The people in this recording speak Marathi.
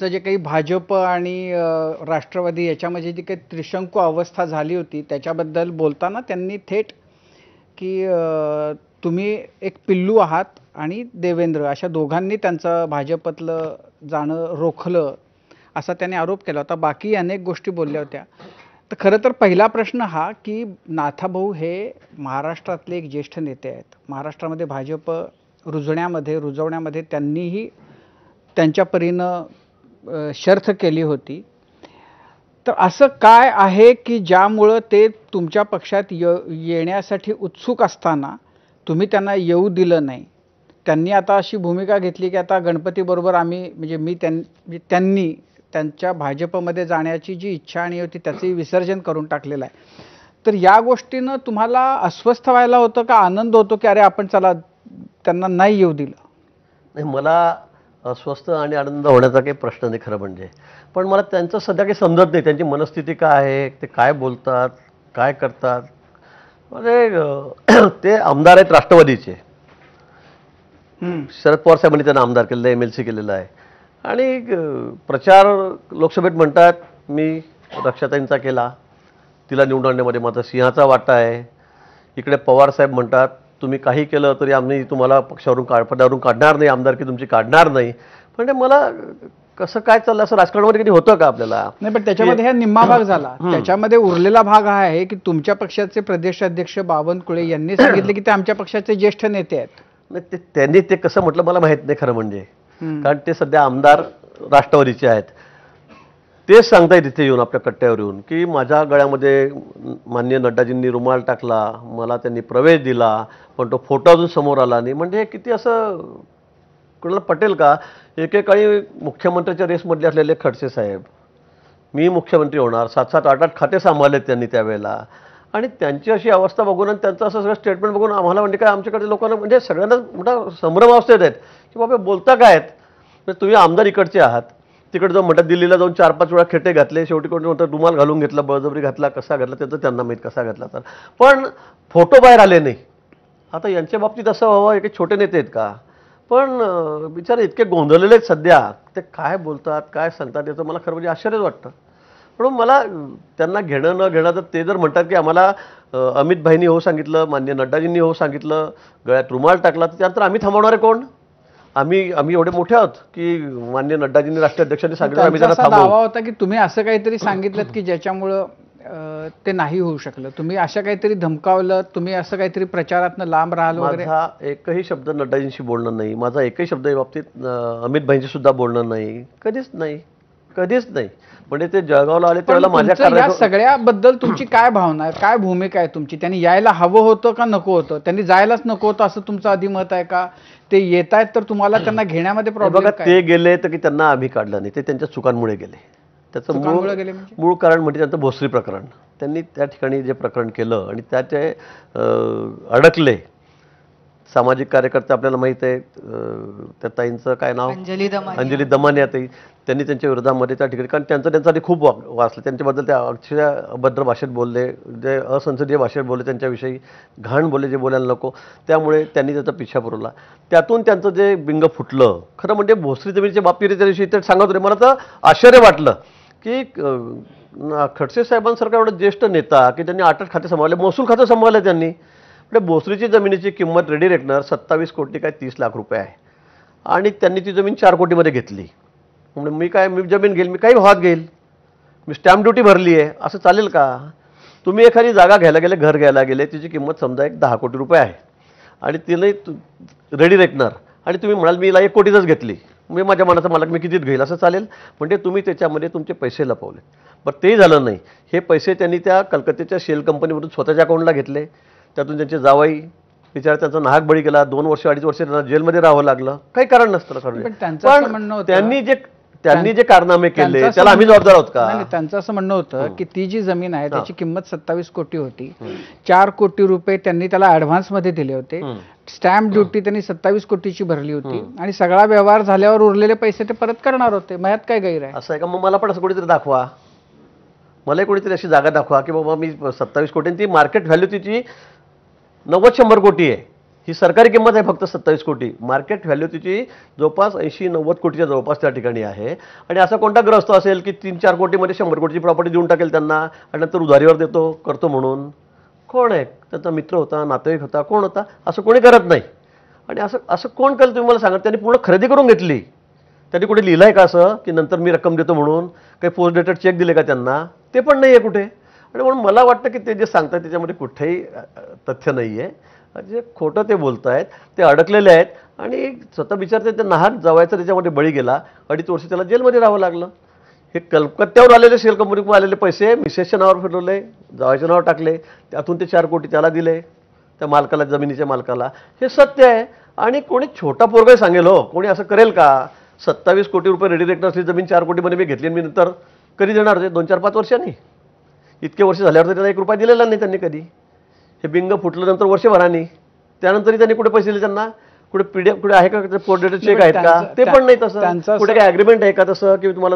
त्यांचं जे काही भाजप आणि राष्ट्रवादी याच्यामध्ये जी काही त्रिशंकू अवस्था झाली होती त्याच्याबद्दल बोलताना त्यांनी थेट की तुम्ही एक पिल्लू आहात आणि देवेंद्र अशा दोघांनी त्यांचं भाजपतलं जाणं रोखलं असा त्याने आरोप केला होता. बाकी अनेक गोष्टी बोलल्या होत्या. तर खरं तर पहिला प्रश्न हा की नाथाभाऊ हे महाराष्ट्रातले एक ज्येष्ठ नेते आहेत. महाराष्ट्रामध्ये भाजप रुजवण्यामध्ये त्यांनीही त्यांच्या परीनं शर्थ केली होती. तर असं काय आहे की ज्यामुळं ते तुमच्या पक्षात येण्यासाठी उत्सुक असताना तुम्ही त्यांना येऊ दिलं नाही? त्यांनी आता अशी भूमिका घेतली की आता गणपतीबरोबर आम्ही म्हणजे त्यांनी त्यांच्या भाजपमध्ये जाण्याची जी इच्छा आणि होती त्याचंही विसर्जन करून टाकलेलं आहे. तर या गोष्टीनं तुम्हाला अस्वस्थ व्हायला होतं का आनंद होतो की अरे आपण चला त्यांना नाही येऊ दिलं? नाही, मला अस्वस्थ आणि आनंद होण्याचा काही प्रश्न नाही खरं म्हणजे. पण मला त्यांचं सध्या काही समजत नाही, त्यांची मनस्थिती काय आहे, ते काय बोलतात, काय करतात. म्हणजे ते आमदार आहेत राष्ट्रवादीचे. शरद पवार साहेबांनी त्यांना आमदार केलेलं आहे, MLC केलेलं आहे. आणि प्रचार लोकसभेत म्हणतात मी रक्षाताईंचा केला, तिला निवडून आणण्यामध्ये माझा सिंहाचा वाटा आहे. इकडे पवार साहेब म्हणतात तुम्ही काही केलं तरी आम्ही तुम्हाला पक्षावरून पदावरून काढणार नाही, आमदारकी तुमची काढणार नाही. म्हणजे मला कसं काय चाललं असं राजकारणामध्ये कधी होतं का आपल्याला? नाही, पण त्याच्यामध्ये हा निम्मा भाग झाला. त्याच्यामध्ये उरलेला भाग हा आहे की तुमच्या पक्षाचे प्रदेशाध्यक्ष बावनकुळे यांनी सांगितले की ते आमच्या पक्षाचे ज्येष्ठ नेते आहेत. नाही, त्यांनी ते कसं म्हटलं मला माहित नाही खरं म्हणजे. कारण ते सध्या आमदार राष्ट्रवादीचे आहेत. तेच सांगतायत तिथे येऊन आपल्या कट्ट्यावर येऊन की माझ्या गळ्यामध्ये माननीय नड्डाजींनी रुमाल टाकला, मला त्यांनी प्रवेश दिला, पण तो फोटो अजून समोर आला नाही. म्हणजे किती असं कुणाला पटेल का? एकेकाळी मुख्यमंत्र्याच्या रेसमधले असलेले खडसे साहेब, मी मुख्यमंत्री होणार, 7-7, 8-8 खाते सांभाळलेत त्यांनी त्यावेळेला. आणि त्यांची अशी अवस्था बघून आणि त्यांचं असं सगळं स्टेटमेंट बघून आम्हाला म्हणजे काय आमच्याकडे लोकांना म्हणजे सगळ्यांना मोठा संभ्रम अवस्थेत आहेत की बाबा बोलता काय आहेत. म्हणजे तुम्ही आमदार इकडचे आहात, तिकडे जाऊन म्हणतात दिल्लीला जाऊन 4-5 वेळा खेटे घातले, शेवटी कोणी म्हणतात रुमाल घालून घेतला, बळजबरी घातला, कसा घातला त्यांचं त्यांना माहीत कसा घातला. तर पण फोटो बाहेर आले नाही. आता यांच्या बाबतीत असं व्हावं, एक छोटे नेते आहेत का? पण बिचारे इतके गोंधळलेले आहेत सध्या, ते काय बोलतात काय सांगतात याचं मला खरं म्हणजे आश्चर्यच वाटतं. म्हणून मला त्यांना घेणं न घेणं, तर ते जर म्हणतात की आम्हाला अमित भाईंनी हो सांगितलं, माननीय नड्डाजींनी हो सांगितलं, गळ्यात रुमाल टाकला, तर त्यानंतर आम्ही थांबवणारे कोण? आम्ही एवढे मोठे आहोत की माननीय नड्डाजींनी राष्ट्राध्यक्षांनी सांगितलं आम्ही त्यांना थांबवू? दावा होता की तुम्ही असं काहीतरी सांगितलं की ज्याच्यामुळं ते नाही होऊ शकलं, तुम्ही अशा काहीतरी धमकावलं, तुम्ही असं काहीतरी प्रचारातनं लांब राहिलं वगैरे? माझा एकही शब्द नड्डाजींशी बोलणं नाही, माझा एकही शब्द या बाबतीत अमित भाईंशी सुद्धा बोलणं नाही, कधीच नाही, कधीच नाही. म्हणजे ते जळगावला आले त्यावेळेला माझ्या या सगळ्याबद्दल तुमची काय भावना आहे, काय भूमिका आहे तुमची? त्यांनी यायला हवं होतं का नको होतं? त्यांनी जायलाच नको होतं असं तुमचं अधिमत आहे का? ते येत आहेत तर तुम्हाला त्यांना घेण्यामध्ये प्रॉब्लेम काय? ते गेले तर की त्यांना आम्ही काढलं नाही, ते त्यांच्या चुकांमुळे गेले. त्याचं मूळ कारण म्हणजे त्यांचं भोसरी प्रकरण. त्यांनी त्या ठिकाणी जे प्रकरण केलं आणि त्यात अडकले सामाजिक कार्यकर्ते, आपल्याला माहीत आहे त्या ताईंचं काय नाव, अंजली दमानिया ताई, त्यांनी त्यांच्या विरोधामध्ये त्या ठिकाणी, कारण त्यांचा आधी खूप वाचलं त्यांच्याबद्दल, त्या अक्षरशः अभद्र भाषेत बोलले, जे असंसदीय भाषेत बोलले, त्यांच्याविषयी घाण बोलले जे बोलायला नको, त्यामुळे त्यांनी त्याचा पिछा पुरवला. त्यातून त्यांचं जे बिंग फुटलं. खरं म्हणजे भोसरी जमिनीच्या बाबतीत त्या दिवशी ते सांगत होते, मला तर आश्चर्य वाटलं की खडसे साहेबांसारखा एवढा ज्येष्ठ नेता की त्यांनी 8-8 खाते सांभाळले, महसूल खातं सांभाळलं त्यांनी. म्हणजे भोसरीची जमिनीची किंमत रेडी रेकनर 27 कोटी काय 30 लाख रुपये आहे आणि त्यांनी ती जमीन 4 कोटीमध्ये घेतली. म्हणजे मी जमीन घेईल, मी काही भावात घेईल, मी स्टॅम्प ड्युटी भरली आहे, असं चालेल का? तुम्ही एखादी जागा घ्यायला गेले, घर घ्यायला गेले, तिची किंमत समजा 10 कोटी रुपये आहे आणि तिने रेडी रेकनर, आणि तुम्ही म्हणाल मी 1 कोटीच घेतली, मी माझ्या मनाचा मालक, मी कितीत घेईल, असं चालेल? म्हणजे तुम्ही त्याच्यामध्ये तुमचे पैसे लपवले. बरं, तेही झालं नाही. हे पैसे त्यांनी त्या कलकत्त्याच्या शेल कंपनीमधून स्वतःच्या अकाउंटला घेतले. त्यातून त्यांचे जावई बिचारा त्यांचा नाहक बळी गेला, 2 वर्ष 2.5 वर्ष त्यांना जेलमध्ये राहावं लागलं, काही कारण नसतं. पण त्यांनी जे कारनामे केले त्याला आम्ही जबाबदार आहोत का? नाही, त्यांचं असं म्हणणं होतं की ती जी जमीन आहे त्याची किंमत 27 कोटी होती, 4 कोटी रुपये त्यांनी त्याला ॲडव्हान्समध्ये दिले होते, स्टॅम्प ड्युटी त्यांनी 27 कोटीची भरली होती आणि सगळा व्यवहार झाल्यावर उरलेले पैसे ते परत करणार होते. मग यात काय गैर आहे? असं आहे का? मग मला पण असं कोणीतरी दाखवा, मला कोणीतरी अशी जागा दाखवा की बाबा मी 27 कोटी, ती मार्केट व्हॅल्यू तिची 90-100 कोटी आहे. ही सरकारी किंमत आहे फक्त 27 कोटी. मार्केट व्हॅल्यू तिची जवळपास 80-90 कोटीच्या जवळपास त्या ठिकाणी आहे. आणि असा कोणता ग्रस्त असेल की 3-4 कोटीमध्ये 100 कोटीची प्रॉपर्टी देऊन टाकेल त्यांना आणि नंतर उधारीवर देतो करतो म्हणून? कोण आहे? त्यांचा मित्र होता, नातेवाईक होता, कोण होता? असं कोणी करत नाही. आणि असं असं कोण करेल तुम्ही मला सांगा? त्यांनी पूर्ण खरेदी करून घेतली. त्यांनी कुठे लिहिलं आहे का असं की नंतर मी रक्कम देतो म्हणून? काही पोस्ट डेटेड चेक दिले का त्यांना? ते पण नाही आहे कुठे. आणि म्हणून मला वाटतं की ते जे सांगतात त्याच्यामध्ये कुठेही तथ्य नाही आहे. जे खोटं ते बोलत आहेत, ते अडकलेले आहेत. आणि स्वतः विचारते ते नाहक जावायचा त्याच्यामध्ये बळी गेला. 2.5 वर्ष त्याला जेलमध्ये राहावं लागलं. हे कलकत्त्यावर आलेले शेल कंपनीकडून आलेले पैसे मिसेसच्या नावावर फिरवले, जावायच्या नावावर टाकले, त्यातून ते 4 कोटी त्याला दिले, त्या मालकाला, जमिनीच्या मालकाला. हे सत्य आहे. आणि कोणी छोटा पोरगा सांगेल हो, कोणी असं करेल का? 27 कोटी रुपये रेडी रेक्ट असली जमीन 4 कोटीमध्ये मी घेतली आणि मी नंतर कधी देणार ते? 2-4-5 वर्षांनी? इतके वर्ष झाल्यावर तर त्याला 1 रुपया दिलेला नाही त्यांनी कधी. हे बिंग फुटल्यानंतर वर्षभराने, त्यानंतरही त्यांनी कुठे पैसे दिले त्यांना? कुठे PDF कुठे आहे का? पोस्ट डेटेड चेक आहेत का? ते पण नाही. तसं कुठे काय ॲग्रीमेंट आहे का तसं की तुम्हाला